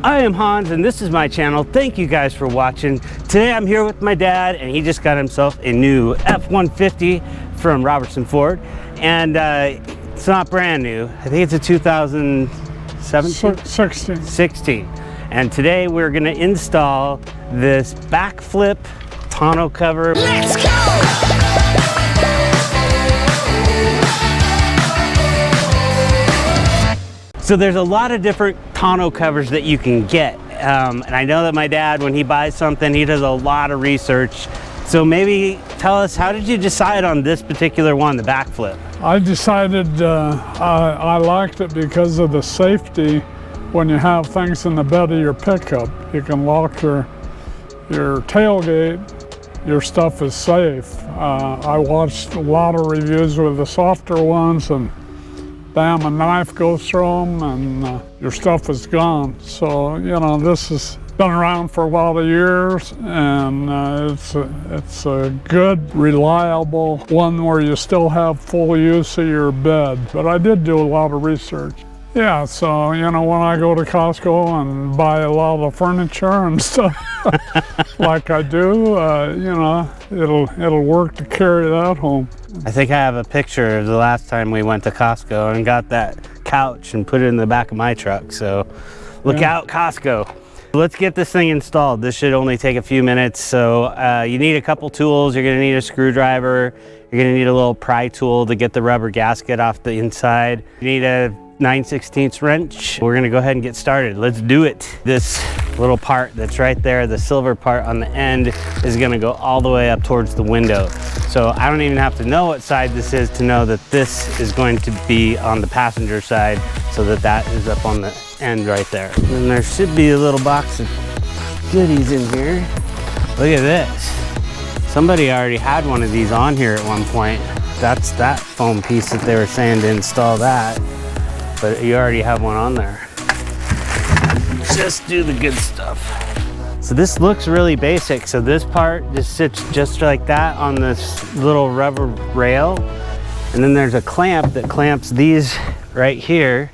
I am Hans and this is my channel. Thank you guys for watching. Today I'm here with my dad and he just got himself a new F-150 from Robertson Ford. And it's not brand new. I think it's a 2017? 16. And today we're gonna install this Bakflip tonneau cover. Let's go! So there's a lot of different tonneau covers that you can get. And I know that my dad, when he buys something, he does a lot of research. So maybe tell us, how did you decide on this particular one, the Bakflip? I decided I liked it because of the safety. When you have things in the bed of your pickup, you can lock your tailgate, your stuff is safe. I watched a lot of reviews with the softer ones and bam, a knife goes through them and your stuff is gone. So, you know, this has been around for a lot of years and it's a good, reliable one where you still have full use of your bed. But I did do a lot of research. Yeah, so, you know, when I go to Costco and buy a lot of furniture and stuff like I do, you know, it'll work to carry that home. I think I have a picture of the last time we went to Costco and got that couch and put it in the back of my truck. So look out, Costco. Let's get this thing installed. This should only take a few minutes. So you need a couple tools. You're gonna need a screwdriver. You're gonna need a little pry tool to get the rubber gasket off the inside. You need a 9/16 wrench. We're gonna go ahead and get started. Let's do it. This little part that's right there, the silver part on the end, is gonna go all the way up towards the window. So I don't even have to know what side this is to know that this is going to be on the passenger side, so that is up on the end right there. And there should be a little box of goodies in here. Look at this. Somebody already had one of these on here at one point. That's that foam piece that they were saying to install that. But you already have one on there. Just do the good stuff. So this looks really basic. So this part just sits just like that on this little rubber rail. And then there's a clamp that clamps these right here.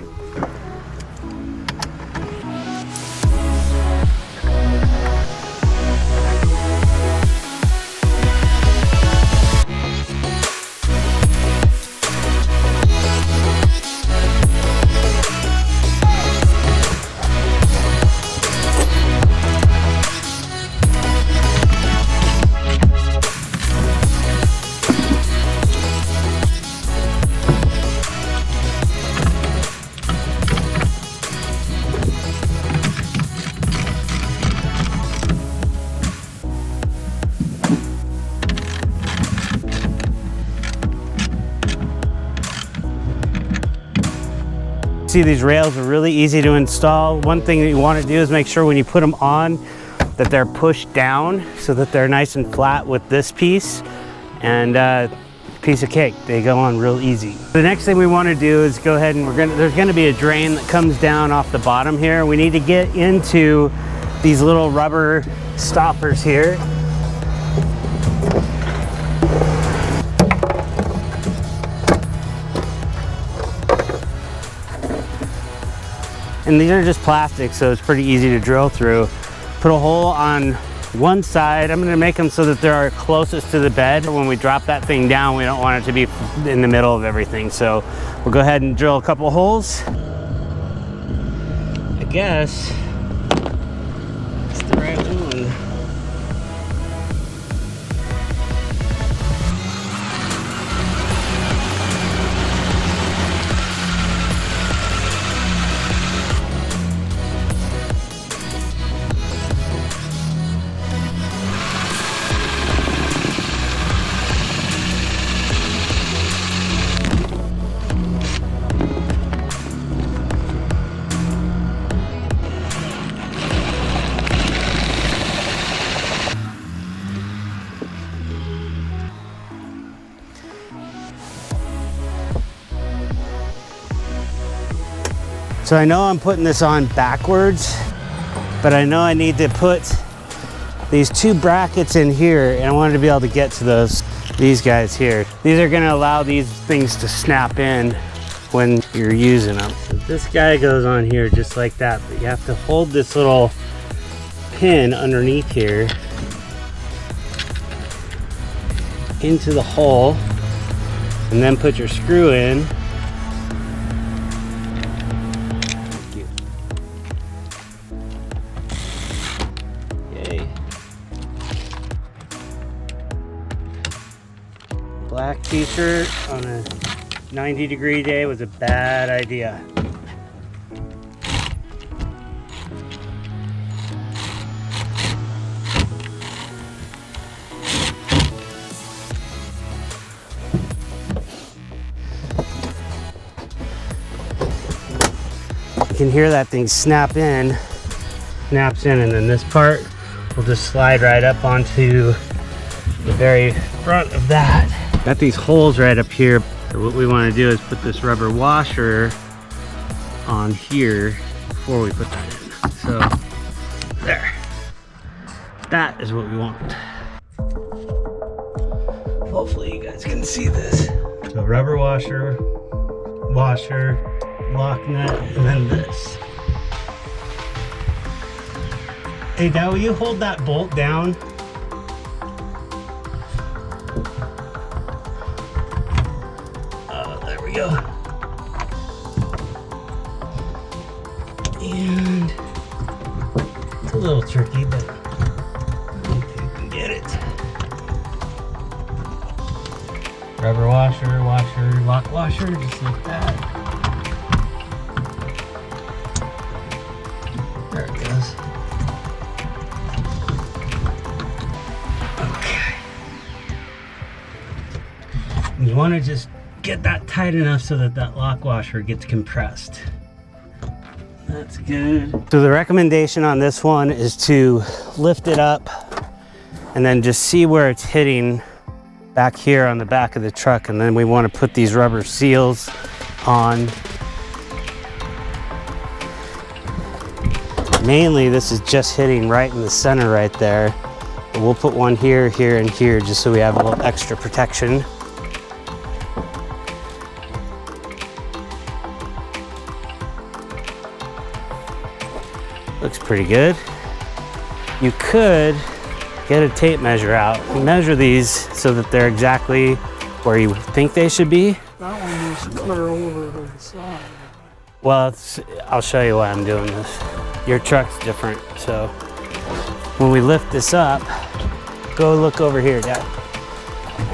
See, these rails are really easy to install. One thing that you want to do is make sure when you put them on that they're pushed down so that they're nice and flat with this piece, and piece of cake, they go on real easy. The next thing we want to do is go ahead and there's going to be a drain that comes down off the bottom here. We need to get into these little rubber stoppers here. And these are just plastic, so it's pretty easy to drill through. Put a hole on one side. I'm gonna make them so that they're closest to the bed. When we drop that thing down, we don't want it to be in the middle of everything. So we'll go ahead and drill a couple holes. I guess it's the right one. So I know I'm putting this on backwards, but I know I need to put these two brackets in here, and I wanted to be able to get to these guys here. These are gonna allow these things to snap in when you're using them. This guy goes on here just like that, but you have to hold this little pin underneath here into the hole and then put your screw in. Yay. Black t-shirt on a 90-degree day was a bad idea. You can hear that thing snaps in, and then this part will just slide right up onto the very front of that. Got these holes right up here. So what we want to do is put this rubber washer on here before we put that in. So there. That is what we want. Hopefully you guys can see this. So rubber washer, lock nut, and then this. Hey Dad, will you hold that bolt down? There we go. And it's a little tricky, but I think you can get it. Rubber washer, lock washer, just like that. There it goes. Okay. You want to just get that tight enough so that that lock washer gets compressed. That's good. So the recommendation on this one is to lift it up and then just see where it's hitting back here on the back of the truck, and then we want to put these rubber seals on. Mainly this is just hitting right in the center right there. But we'll put one here, here, and here just so we have a little extra protection. Looks pretty good. You could get a tape measure out and measure these so that they're exactly where you think they should be. That one is clear over to the side. Well, I'll show you why I'm doing this. Your truck's different, so when we lift this up, go look over here, Dad.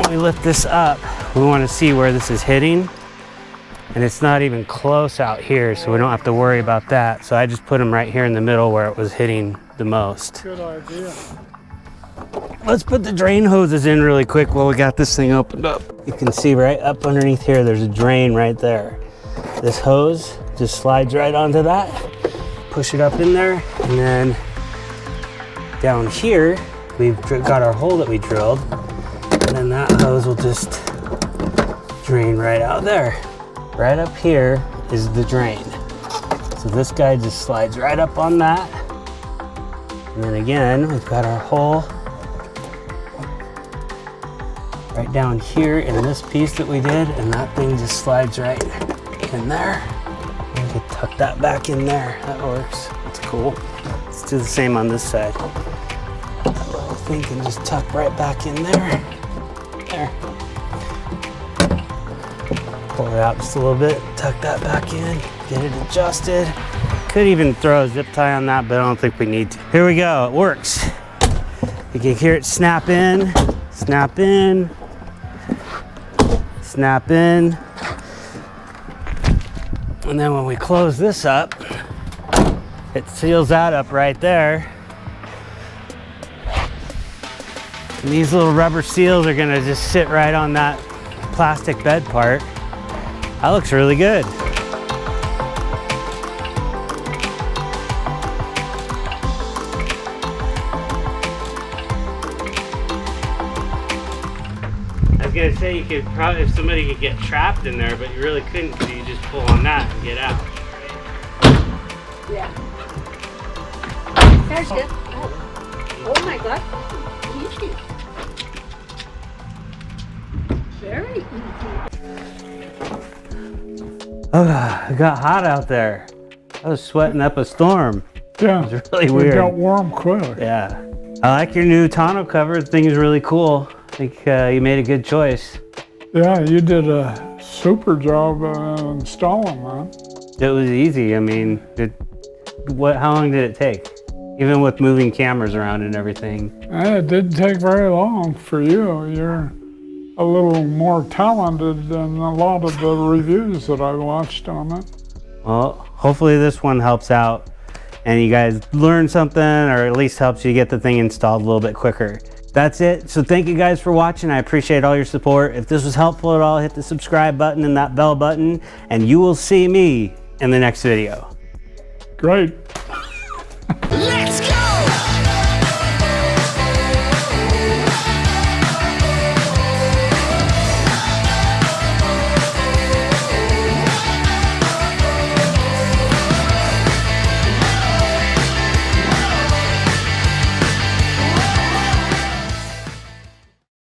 When we lift this up, we want to see where this is hitting, and it's not even close out here, so we don't have to worry about that. So I just put them right here in the middle where it was hitting the most. Good idea. Let's put the drain hoses in really quick while we got this thing opened up. You can see right up underneath here, there's a drain right there. This hose just slides right onto that. Push it up in there, and then down here, we've got our hole that we drilled, and then that hose will just drain right out there. Right up here is the drain. So this guy just slides right up on that. And then again, we've got our hole right down here in this piece that we did, and that thing just slides right in there. We can tuck that back in there. That works. That's cool. Let's do the same on this side. That little thing can just tuck right back in there. There. Pull it out just a little bit, tuck that back in, get it adjusted. Could even throw a zip tie on that, but I don't think we need to. Here we go, it works. You can hear it snap in, snap in, snap in. And then when we close this up, it seals that up right there. And these little rubber seals are gonna just sit right on that plastic bed part. That looks really good. I was gonna say you could probably, if somebody could get trapped in there, but you really couldn't, so you just pull on that and get out. Yeah. There's it. Oh my God. Easy. Very easy. Oh, it got hot out there. I was sweating up a storm. Yeah, It was really it weird. got warm quick. Yeah. I like your new tonneau cover. The thing is really cool. I think you made a good choice. Yeah, you did a super job installing that. It was easy. I mean, how long did it take? Even with moving cameras around and everything. It didn't take very long for you. You're a little more talented than a lot of the reviews that I watched on it. Well, hopefully this one helps out and you guys learn something, or at least helps you get the thing installed a little bit quicker. That's it. So thank you guys for watching. I appreciate all your support. If this was helpful at all, hit the subscribe button and that bell button, and you will see me in the next video. Great.